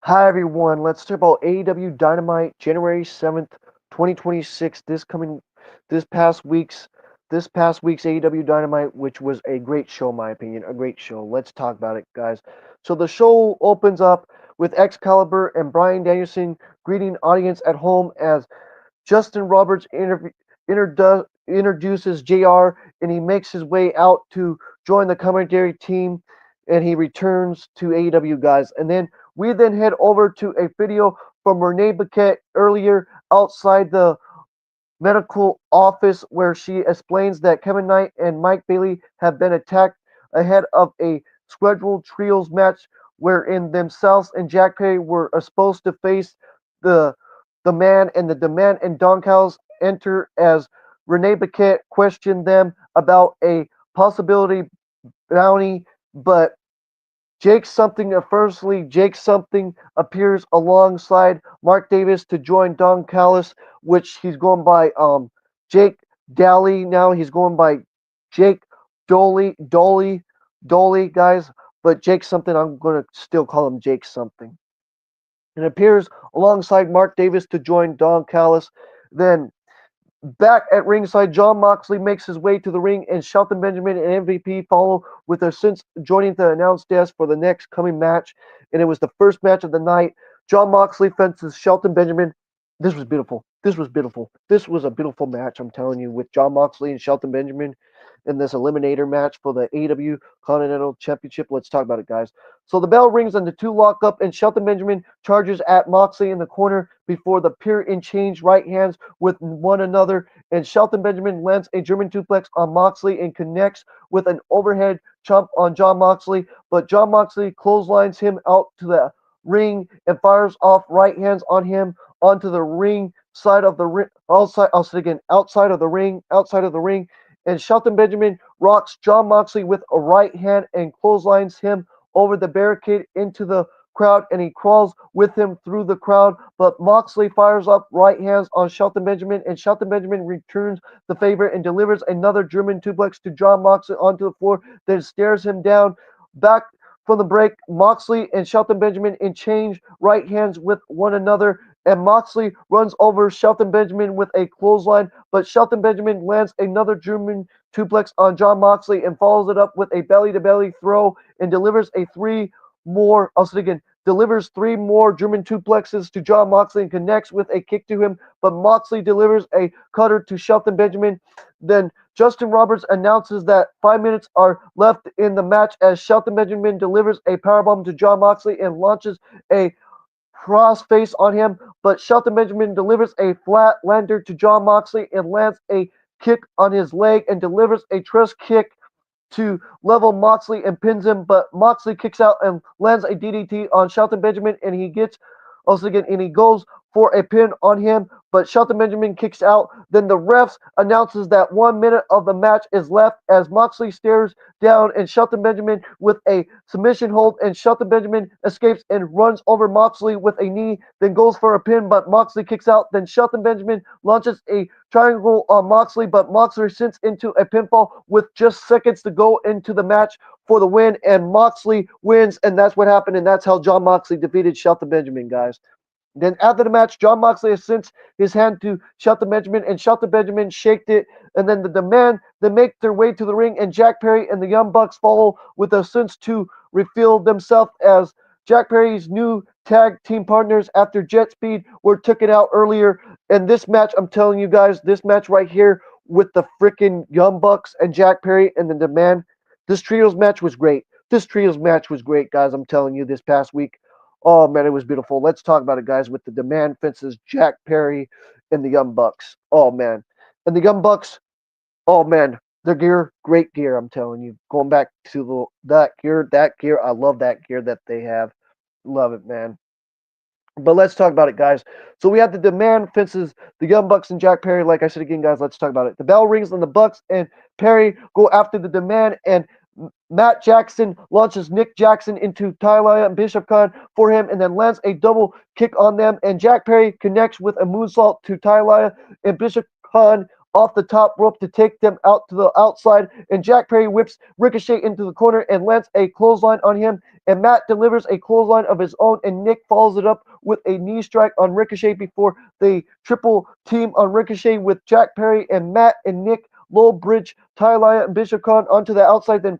Hi everyone, let's talk about AEW Dynamite January 7th, 2026. This past week's this past week's AEW Dynamite, which was a great show in my opinion, a great show. Let's talk about it, guys. So the show opens up with Excalibur and Bryan Danielson greeting audience at home as Justin Roberts introduces JR and he makes his way out to join the commentary team and he returns to AEW, guys. And then we then head over to a video from Renee Paquette earlier outside the medical office where she explains that Kevin Knight and Mike Bailey have been attacked ahead of a scheduled trios match wherein themselves and Jack Perry were supposed to face the the man and Don Callis enter as Renee Paquette questioned them about a possibility bounty, but Jake something appears alongside Mark Davis to join Don Callis, which he's going by Jake Daly now. He's going by Jake Dolly, guys. But Jake something, I'm gonna still call him Jake something. And appears alongside Mark Davis to join Don Callis. Then back at ringside, Jon Moxley makes his way to the ring, and Shelton Benjamin and MVP follow with their since joining the announce desk for the next coming match. And it was the first match of the night. Jon Moxley fences Shelton Benjamin. This was beautiful. This was beautiful. This was a beautiful match, I'm telling you, with Jon Moxley and Shelton Benjamin in this eliminator match for the AEW Continental Championship. Let's talk about it, guys. So the bell rings and the two lock up, and Shelton Benjamin charges at Moxley in the corner before the pair in change right hands with one another, and Shelton Benjamin lands a German suplex on Moxley and connects with an overhead chop on Jon Moxley, but Jon Moxley clotheslines him out to the ring and fires off right hands on him onto the ring side of the ring outside I'll say again outside of the ring, and Shelton Benjamin rocks Jon Moxley with a right hand and clotheslines him over the barricade into the crowd, and he crawls with him through the crowd, but Moxley fires up right hands on Shelton Benjamin, and Shelton Benjamin returns the favor and delivers another German suplex to Jon Moxley onto the floor, then stares him down. Back from the break, Moxley and Shelton Benjamin exchange right hands with one another, and Moxley runs over Shelton Benjamin with a clothesline, but Shelton Benjamin lands another German suplex on Jon Moxley and follows it up with a belly-to-belly throw and delivers I'll say again, delivers three more German suplexes to Jon Moxley and connects with a kick to him, but Moxley delivers a cutter to Shelton Benjamin. Then Justin Roberts announces that 5 minutes are left in the match as Shelton Benjamin delivers a powerbomb to Jon Moxley and launches a crossface on him, but Shelton Benjamin delivers a flat lander to Jon Moxley and lands a kick on his leg and delivers a truss kick to level Moxley and pins him, but Moxley kicks out and lands a DDT on Shelton Benjamin, and he goes for a pin on him, but Shelton Benjamin kicks out. Then the refs announces that 1 minute of the match is left as Moxley stares down and Shelton Benjamin with a submission hold, and Shelton Benjamin escapes and runs over Moxley with a knee, then goes for a pin, but Moxley kicks out. Then Shelton Benjamin launches a triangle on Moxley, but Moxley sinks into a pinfall with just seconds to go into the match for the win, and Moxley wins, and that's what happened, and that's how Jon Moxley defeated Shelton Benjamin, guys. Then after the match, Jon Moxley sends his hand to Shelton Benjamin, and Shelton Benjamin shaked it. And then the man they make their way to the ring, and Jack Perry and the Young Bucks follow with a sense to reveal themselves as Jack Perry's new tag team partners after Jet Speed were taken out earlier. And this match, I'm telling you guys, this match right here with the freaking Young Bucks and Jack Perry and the man, this trios match was great. This trios match was great, guys. I'm telling you, this past week. Oh man, it was beautiful. Let's talk about it, guys, with the demand fences, Jack Perry and the Young Bucks. Oh man. And the Young Bucks, oh man, their gear, great gear, I'm telling you. Going back to that gear, I love that gear that they have. Love it, man. But let's talk about it, guys. So we have the demand fences, the Young Bucks and Jack Perry. Like I said again, guys, let's talk about it. The bell rings and the Bucks and Perry go after the demand, and Matt Jackson launches Nick Jackson into Talia and Bishop Khan for him, and then lands a double kick on them. And Jack Perry connects with a moonsault to Talia and Bishop Khan off the top rope to take them out to the outside, and Jack Perry whips Ricochet into the corner and lands a clothesline on him, and Matt delivers a clothesline of his own, and Nick follows it up with a knee strike on Ricochet before they triple team on Ricochet with Jack Perry and Matt and Nick low bridge Talia and Bishop Khan onto the outside, then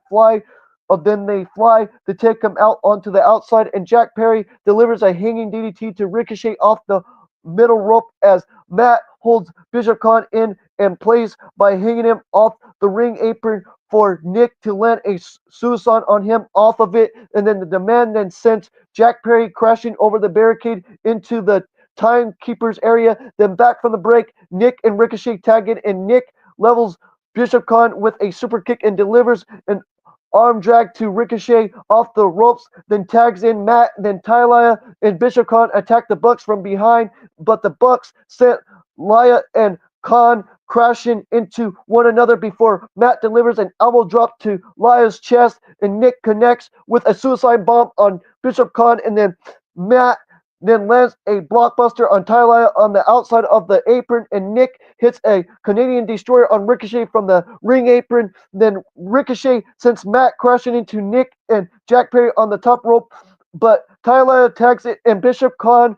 they fly to take him out onto the outside, and Jack Perry delivers a hanging DDT to Ricochet off the middle rope as Matt holds Bishop Khan in and plays by hanging him off the ring apron for Nick to land a suicide on him off of it, and then the demand then sends Jack Perry crashing over the barricade into the timekeeper's area. Then back from the break, Nick and Ricochet tag in, and Nick levels Bishop Khan with a super kick and delivers an arm drag to Ricochet off the ropes, then tags in Matt, then Talia and Bishop Khan attack the Bucks from behind, but the Bucks sent Laya and Khan crashing into one another before Matt delivers an elbow drop to Laya's chest, and Nick connects with a suicide bomb on Bishop Khan, and then Matt then lands a blockbuster on Talia on the outside of the apron, and Nick hits a Canadian Destroyer on Ricochet from the ring apron. Then Ricochet sends Matt crashing into Nick and Jack Perry on the top rope, but Talia tags it, and Bishop Khan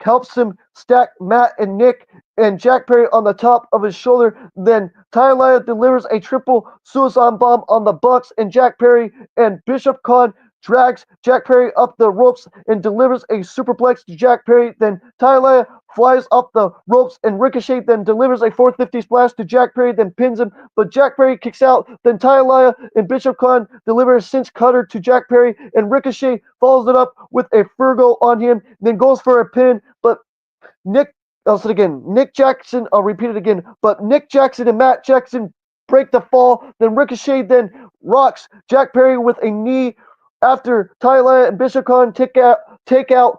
helps him stack Matt and Nick and Jack Perry on the top of his shoulder. Then Talia delivers a triple suicide bomb on the Bucks and Jack Perry, and Bishop Khan drags Jack Perry up the ropes and delivers a superplex to Jack Perry. Then Talia flies up the ropes, and Ricochet then delivers a 450 splash to Jack Perry, then pins him, but Jack Perry kicks out. Then Talia and Bishop Khan deliver a cinch cutter to Jack Perry, and Ricochet follows it up with a Fergal on him, then goes for a pin, but Nick Jackson, I'll repeat it again, but Nick Jackson and Matt Jackson break the fall. Then Ricochet then rocks Jack Perry with a knee after Talia and Bishop Khan take out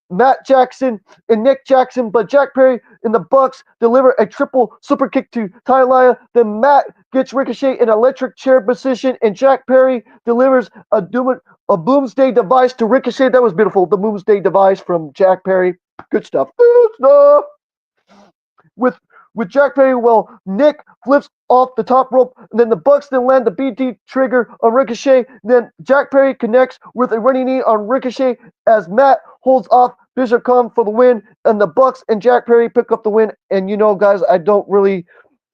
Matt Jackson and Nick Jackson, but Jack Perry and the Bucks deliver a triple super kick to Talia. Then Matt gets Ricochet in electric chair position, and Jack Perry delivers a Boomsday device to Ricochet. That was beautiful. The Boomsday device from Jack Perry. Good stuff. Good stuff. With Jack Perry, Nick flips off the top rope, and then the Bucks then land the BT trigger on Ricochet. Then Jack Perry connects with a running knee on Ricochet as Matt holds off Bishop Khan for the win, and the Bucks and Jack Perry pick up the win. And guys, I don't really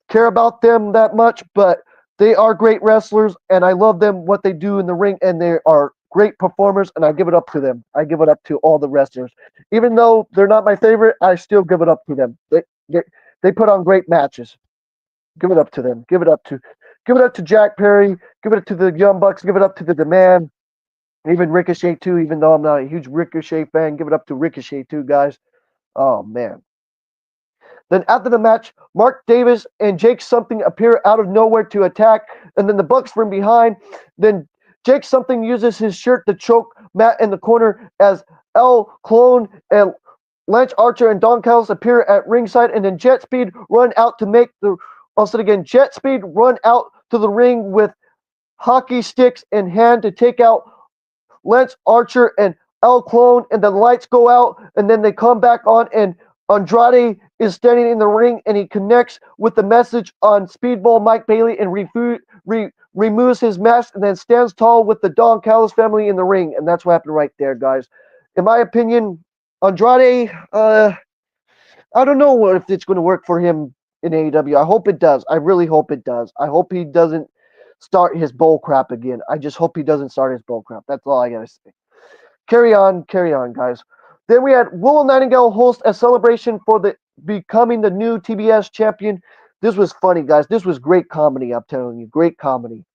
care about them that much, but they are great wrestlers, and I love them, what they do in the ring, and they are great performers, and I give it up to them. I give it up to all the wrestlers. Even though they're not my favorite, I still give it up to them. They put on great matches. Give it up to them. Give it up to Jack Perry. Give it up to the Young Bucks. Give it up to the Demand. Even Ricochet too. Even though I'm not a huge Ricochet fan, give it up to Ricochet too, guys. Oh man. Then after the match, Mark Davis and Jake Something appear out of nowhere to attack, and then the Bucks from behind. Then Jake Something uses his shirt to choke Matt in the corner as El Clone and Lance Archer and Don Callis appear at ringside, and then Jet Speed run out to the ring with hockey sticks in hand to take out Lance Archer and El Clone, and the lights go out, and then they come back on, and Andrade is standing in the ring, and he connects with the message on Speedball Mike Bailey and removes his mask, and then stands tall with the Don Callis family in the ring, and that's what happened right there, guys. In my opinion, Andrade, I don't know if it's going to work for him in AEW. I hope it does. I really hope it does. I hope he doesn't start his bull crap again. I just hope he doesn't start his bull crap. That's all I got to say. Carry on, guys. Then we had Willow Nightingale host a celebration for becoming the new TBS champion. This was funny, guys. This was great comedy, I'm telling you. Great comedy.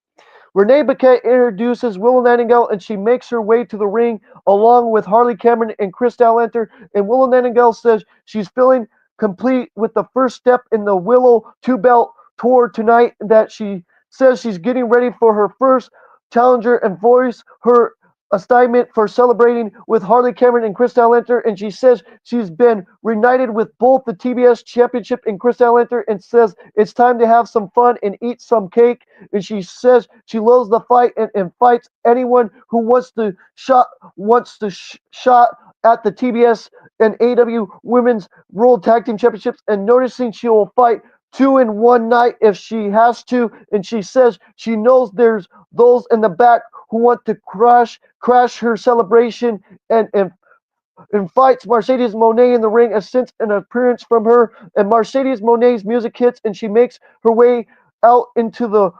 Renee Paquette introduces Willow Nightingale, and she makes her way to the ring along with Harley Cameron and Chris Enter. And Willow Nightingale says she's feeling complete with the first step in the Willow 2-belt tour tonight, that she says she's getting ready for her first challenger and voice her assignment for celebrating with Harley Cameron and Chris Enter. And she says she's been reunited with both the TBS championship and Chris Enter, and says it's time to have some fun and eat some cake. And she says she loves the fight and fights anyone who wants to shot at the TBS and AEW Women's World Tag Team Championships, and noticing she will fight two in one night if she has to, and she says she knows there's those in the back who want to crash her celebration, and fights Mercedes Moné in the ring and since an appearance from her, and Mercedes Moné's music hits and she makes her way out into the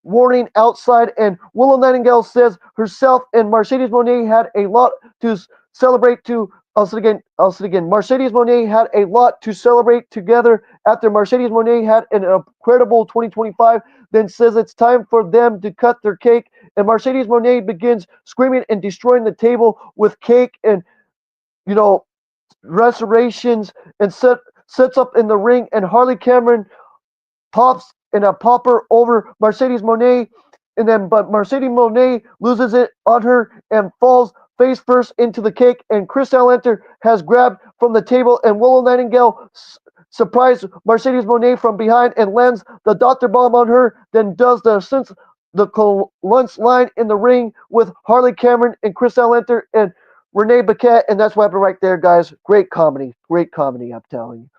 warning outside, and Willow Nightingale says herself and Mercedes Moné had a lot to celebrate to I'll say it again. Mercedes Moné had a lot to celebrate together after Mercedes Moné had an incredible 2025, then says it's time for them to cut their cake, and Mercedes Moné begins screaming and destroying the table with cake and you know restorations, and sets up in the ring, and Harley Cameron pops in a popper over Mercedes Moné, and then but Mercedes Moné loses it on her and falls face first into the cake, and Chris Alenter has grabbed from the table, and Willow Nightingale surprised Mercedes Moné from behind and lands the Doctor Bomb on her, then does the lunch line in the ring with Harley Cameron and Chris Alenter and Renee Paquette, and that's what happened right there, guys. Great comedy, I'm telling you.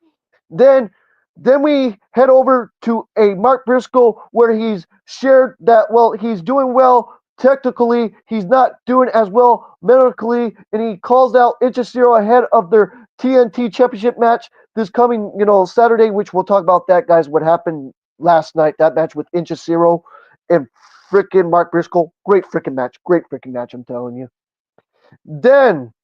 Then then we head over to a Mark Briscoe where he's shared that well he's doing well technically, he's not doing as well medically, and he calls out Ichishiro ahead of their TNT Championship match this coming Saturday, which we'll talk about that, guys. What happened last night, that match with Ichishiro and freaking Mark Briscoe, great freaking match, I'm telling you. Then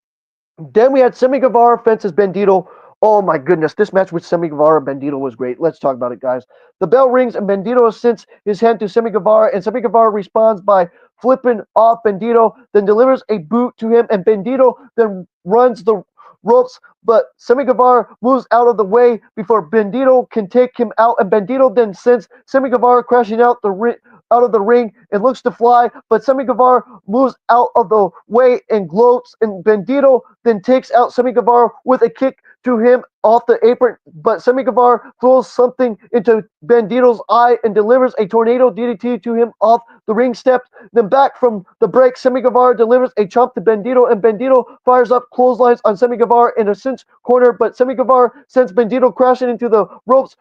we had Sammy Guevara fences Bandito. Oh my goodness, this match with Sammy Guevara and Bandito was great. Let's talk about it, guys. The bell rings and Bandito sends his hand to Sammy Guevara, and Sammy Guevara responds by flipping off Bandito, then delivers a boot to him, and Bandito then runs the ropes, but Sammy Guevara moves out of the way before Bandito can take him out, and Bandito then sends Sammy Guevara crashing out of the ring and looks to fly, but Sammy Guevara moves out of the way and gloats, and Bandito then takes out Sammy Guevara with a kick to him off the apron, but Sammy Guevara throws something into Bandito's eye and delivers a tornado DDT to him off the ring steps. Then back from the break, Sammy Guevara delivers a chop to Bandito, and Bandito fires up clotheslines on Sammy Guevara in a cinch corner, but Sammy Guevara sends Bandito crashing into the ropes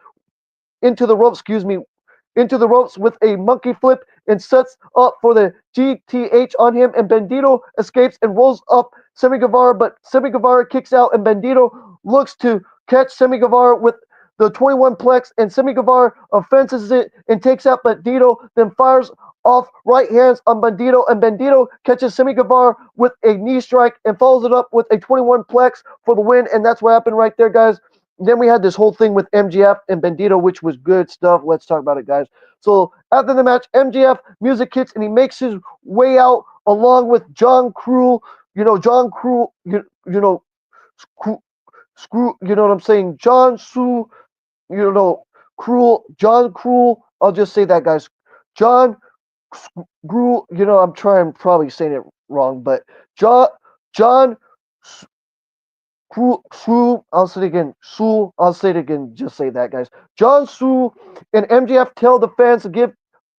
with a monkey flip and sets up for the GTH on him, and Bandito escapes and rolls up Sammy Guevara, but Sammy Guevara kicks out, and Bandito looks to catch Sammy Guevara with the 21 plex, and Sammy Guevara offenses it and takes out Bandito, then fires off right hands on Bandito, and Bandito catches Sammy Guevara with a knee strike and follows it up with a 21 plex for the win, and that's what happened right there, guys. Then we had this whole thing with MGF and Bandito, which was good stuff. Let's talk about it, guys. So after the match, MGF music hits and he makes his way out along with John Cruel. John Cruel. Screw. You know what I'm saying? John Su. Cruel. John Cruel. I'll just say that, guys. John Cruel. I'm trying probably saying it wrong, but John Su, I'll say it again. I'll say it again. Just say that, guys. John Su and MJF tell the fans to give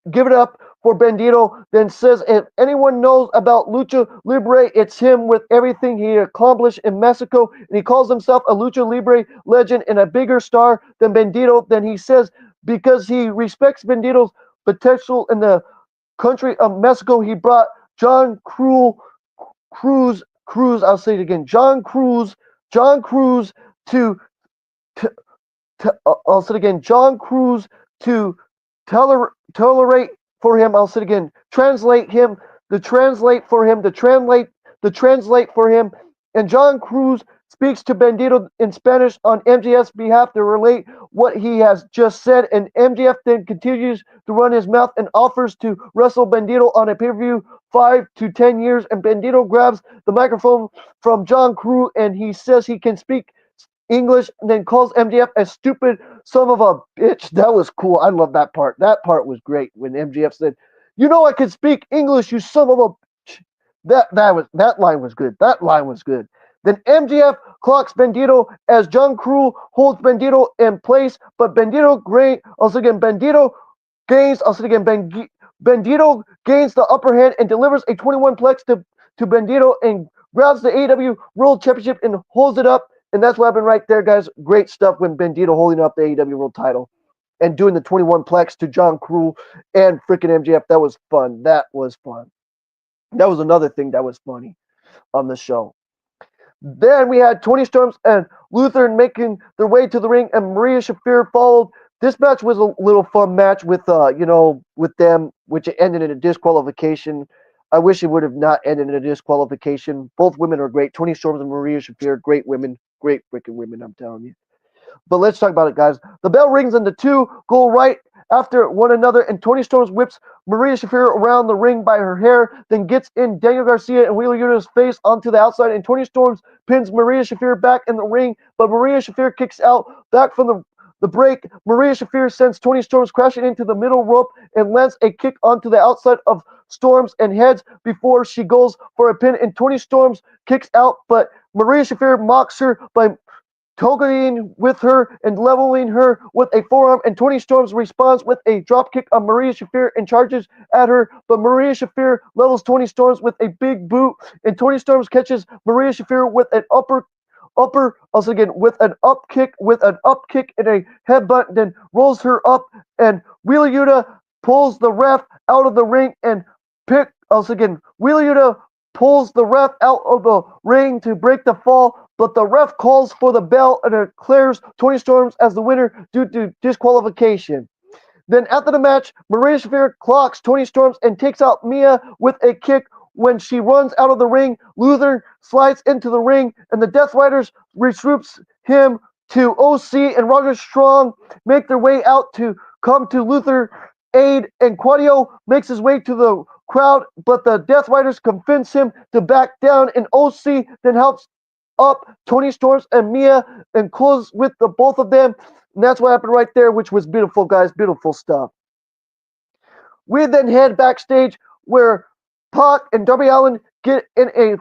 it up for Bandito. Then says, if anyone knows about Lucha Libre, it's him with everything he accomplished in Mexico. And he calls himself a Lucha Libre legend and a bigger star than Bandito. Then he says, because he respects Bandito's potential in the country of Mexico, he brought John Cruz. I'll say it again. John Cruz to I'll say it again. John Cruz to tolerate for him. I'll say it again. Translate him. The translate for him. The translate for him. And John Cruz speaks to Bandito in Spanish on MJF's behalf to relate what he has just said. And MJF then continues to run his mouth and offers to wrestle Bandito on a pay-per-view 5 to 10 years. And Bandito grabs the microphone from John Cruz and he says he can speak English and then calls MJF a stupid son of a bitch. That was cool. I love that part. That part was great when MJF said, I can speak English, you son of a bitch. That line was good. That line was good. Then MJF clocks Bandito as John Cruz holds Bandito in place, but Bandito gains the upper hand and delivers a 21 plex to Bandito and grabs the AEW World Championship and holds it up And that's what happened right there, guys. Great stuff when Bandito holding up the AEW World title and doing the 21 plex to John Cruel and freaking MJF. That was fun. That was fun. That was another thing that was funny on the show. Then we had Tony Storms and Luther making their way to the ring, and Maria Shafir followed. This match was a little fun match with with them, which ended in a disqualification. I wish it would have not ended in a disqualification. Both women are great. Tony Storms and Maria Shafir, great women, great freaking women. I'm telling you. But let's talk about it, guys. The bell rings and the two go right after one another, and Tony Storms whips Maria Shafir around the ring by her hair, then gets in Daniel Garcia and Wheeler Yuta's face onto the outside, and Tony Storms pins Maria Shafir back in the ring, but Maria Shafir kicks out back from the break. Maria Shafir sends Tony Storms crashing into the middle rope and lands a kick onto the outside of Storms and heads before she goes for a pin, and Tony Storms kicks out, but Maria Shafir mocks her by toggling with her and leveling her with a forearm, and Tony Storms responds with a dropkick on Maria Shafir and charges at her, but Maria Shafir levels Tony Storms with a big boot, and Tony Storms catches Maria Shafir with an also again with an up kick and a headbutt, then rolls her up, and Wheeler Yuta pulls the ref out of the ring and Wheeler Yuta pulls the ref out of the ring to break the fall, but the ref calls for the bell and declares Tony Storms as the winner due to disqualification. Then after the match, Maria Shafir clocks Tony Storms and takes out Mia with a kick. When she runs out of the ring, Luther slides into the ring, and the Death Riders regroups him to OC and Roger Strong make their way out to come to Luther aid, and Claudio makes his way to the crowd, but the Death Riders convince him to back down, and OC then helps up Tony Storms and Mia and close with the both of them. And that's what happened right there, which was beautiful, guys. Beautiful stuff. We then head backstage where Pac and Darby Allin get in a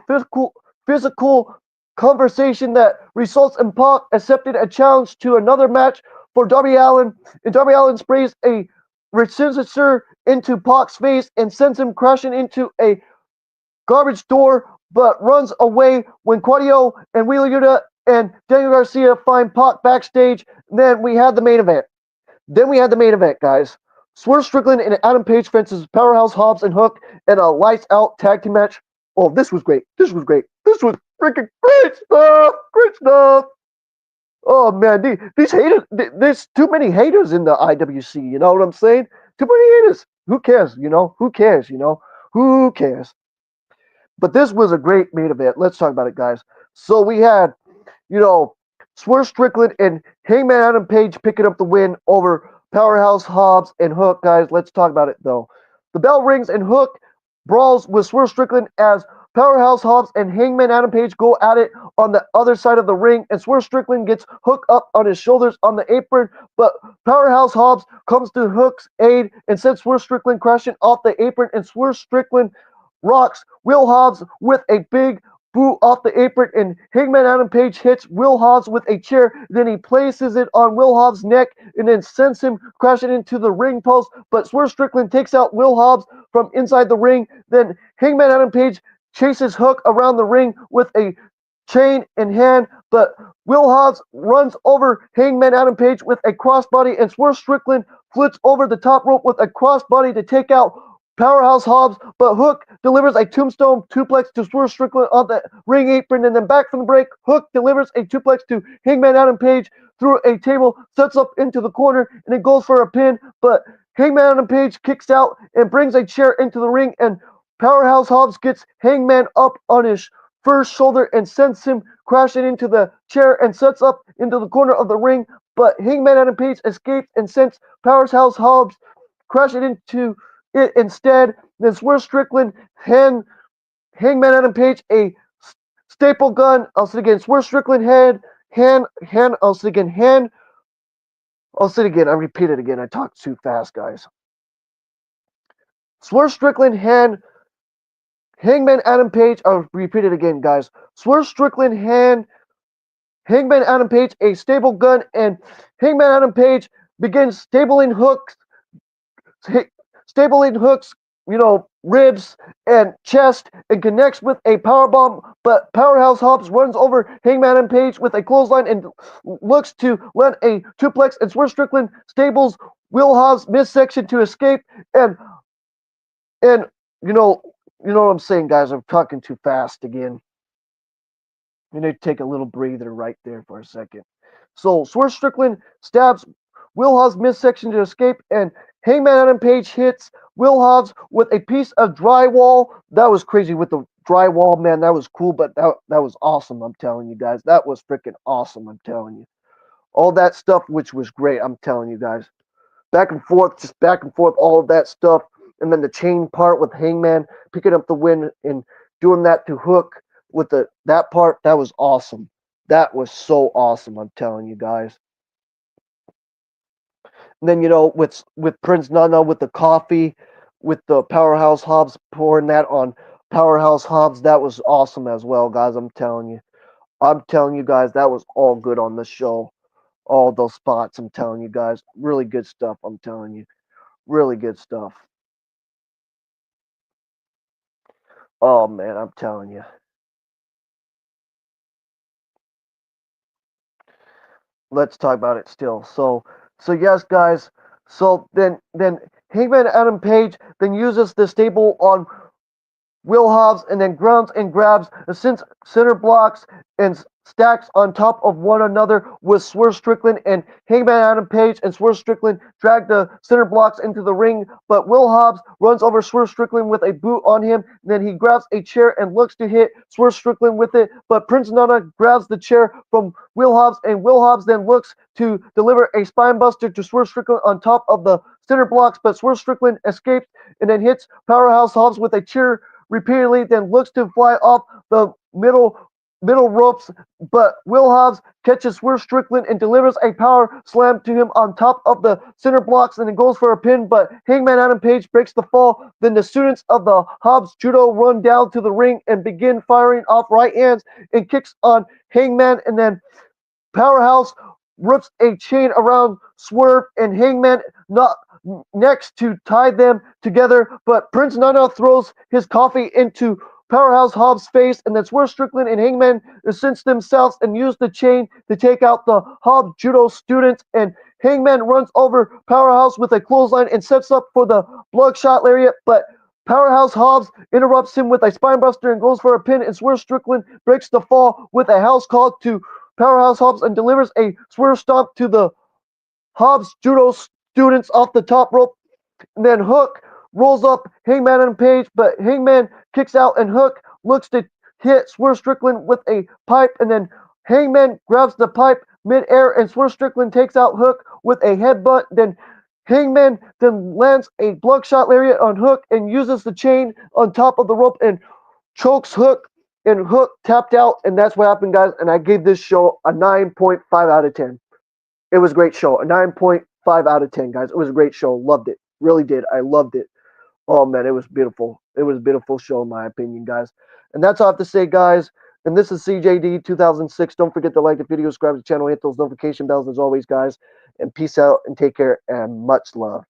physical conversation that results in Pac accepting a challenge to another match for Darby Allin, and Darby Allin sprays a resistor into Pac's face and sends him crashing into a garbage door, but runs away when Claudio and Wheeler Yuta and Daniel Garcia find Pac backstage. Then we had the main event. Guys. Swerve Strickland and Adam Page fences Powerhouse Hobbs and Hook in a lights out tag team match. Oh, this was great. This was freaking great stuff. Great stuff. Oh man, these haters. There's too many haters in the IWC. You know what I'm saying? Too many haters. Who cares? Who cares? Who cares? But this was a great main event. Let's talk about it, guys. So we had, Swerve Strickland and Hangman Adam Page picking up the win over Powerhouse Hobbs and Hook, guys. Let's talk about it, though. The bell rings and Hook brawls with Swerve Strickland as Powerhouse Hobbs and Hangman Adam Page go at it on the other side of the ring, and Swerve Strickland gets Hook up on his shoulders on the apron, but Powerhouse Hobbs comes to Hook's aid and sends Swerve Strickland crashing off the apron, and Swerve Strickland rocks Will Hobbs with a big boot off the apron, and Hangman Adam Page hits Will Hobbs with a chair. Then he places it on Will Hobbs' neck and then sends him crashing into the ring post. But Swerve Strickland takes out Will Hobbs from inside the ring. Then Hangman Adam Page chases Hook around the ring with a chain in hand, but Will Hobbs runs over Hangman Adam Page with a crossbody, and Swerve Strickland flits over the top rope with a crossbody to take out Powerhouse Hobbs, but Hook delivers a tombstone suplex to Swerve Strickland on the ring apron, and then back from the break, Hook delivers a suplex to Hangman Adam Page through a table, sets up into the corner, and it goes for a pin, but Hangman Adam Page kicks out and brings a chair into the ring, and Powerhouse Hobbs gets Hangman up on his first shoulder and sends him crashing into the chair and sets up into the corner of the ring, but Hangman Adam Page escapes and sends Powerhouse Hobbs crashing into it instead. Then Swerve Strickland Hangman Adam Page a staple gun. I'll say it again. Swerve Strickland I'll say it again. I repeat it again. I talk too fast, guys. Swerve Strickland Hangman Adam Page. I'll repeat it again, guys. Swerve Strickland Hangman Adam Page a staple gun, and Hangman Adam Page begins stabling Hook's ribs and chest and connects with a power bomb. But Powerhouse Hobbs runs over Hangman and Page with a clothesline and looks to land a suplex, and Swerve Strickland stables Will Hobbs midsection to escape. And you know what I'm saying, guys. I'm talking too fast again. You need to take a little breather right there for a second. So Swerve Strickland stabs Will Hobbs midsection to escape, and Hangman Adam Page hits Will Hobbs with a piece of drywall. That was crazy with the drywall, man. That was cool, but that was awesome. I'm telling you guys, that was freaking awesome. I'm telling you, all that stuff, which was great. I'm telling you guys, back and forth, just back and forth, all of that stuff, and then the chain part with Hangman picking up the win and doing that to Hook with that part. That was awesome. That was so awesome. I'm telling you guys. And then with Prince Nana with the coffee, with the Powerhouse Hobbs pouring that on Powerhouse Hobbs, that was awesome as well, guys. I'm telling you. I'm telling you guys, that was all good on the show. All those spots, I'm telling you guys. Really good stuff, I'm telling you. Really good stuff. Oh man, I'm telling you. Let's talk about it still. So yes, guys. So then Hangman Adam Page then uses the stable on Will Hobbs and then grounds and grabs the center blocks and stacks on top of one another with Swerve Strickland and Hangman Adam Page, and Swerve Strickland drag the center blocks into the ring, but Will Hobbs runs over Swerve Strickland with a boot on him. Then he grabs a chair and looks to hit Swerve Strickland with it, but Prince Nana grabs the chair from Will Hobbs, and Will Hobbs then looks to deliver a spinebuster to Swerve Strickland on top of the center blocks, but Swerve Strickland escapes and then hits Powerhouse Hobbs with a chair repeatedly, then looks to fly off the middle ropes, but Will Hobbs catches Swerve Strickland and delivers a power slam to him on top of the center blocks, and then goes for a pin, but Hangman Adam Page breaks the fall. Then the students of the Hobbs Judo run down to the ring and begin firing off right hands and kicks on Hangman, and then Powerhouse rips a chain around Swerve and Hangman, not next to tie them together, but Prince Nana throws his coffee into Powerhouse Hobbs' face, and then Swerve Strickland and Hangman cinch themselves and use the chain to take out the Hobbs Judo students, and Hangman runs over Powerhouse with a clothesline and sets up for the bloodshot lariat, but Powerhouse Hobbs interrupts him with a spinebuster and goes for a pin, and Swerve Strickland breaks the fall with a house call to Powerhouse Hobbs and delivers a swerve stomp to the Hobbs Judo students off the top rope. And then Hook rolls up Hangman and Page, but Hangman kicks out, and Hook looks to hit Swerve Strickland with a pipe, and then Hangman grabs the pipe mid-air, and Swerve Strickland takes out Hook with a headbutt. Then Hangman then lands a bloodshot lariat on Hook and uses the chain on top of the rope and chokes Hook, and Hook tapped out, and that's what happened, guys. And I gave this show a 9.5 out of 10. It was a great show. A 9.5 out of 10, guys. It was a great show. Loved it. Really did. I loved it. Oh, man, it was beautiful. It was a beautiful show, in my opinion, guys. And that's all I have to say, guys. And this is CJD 2006. Don't forget to like the video, subscribe to the channel, hit those notification bells as always, guys. And peace out and take care and much love.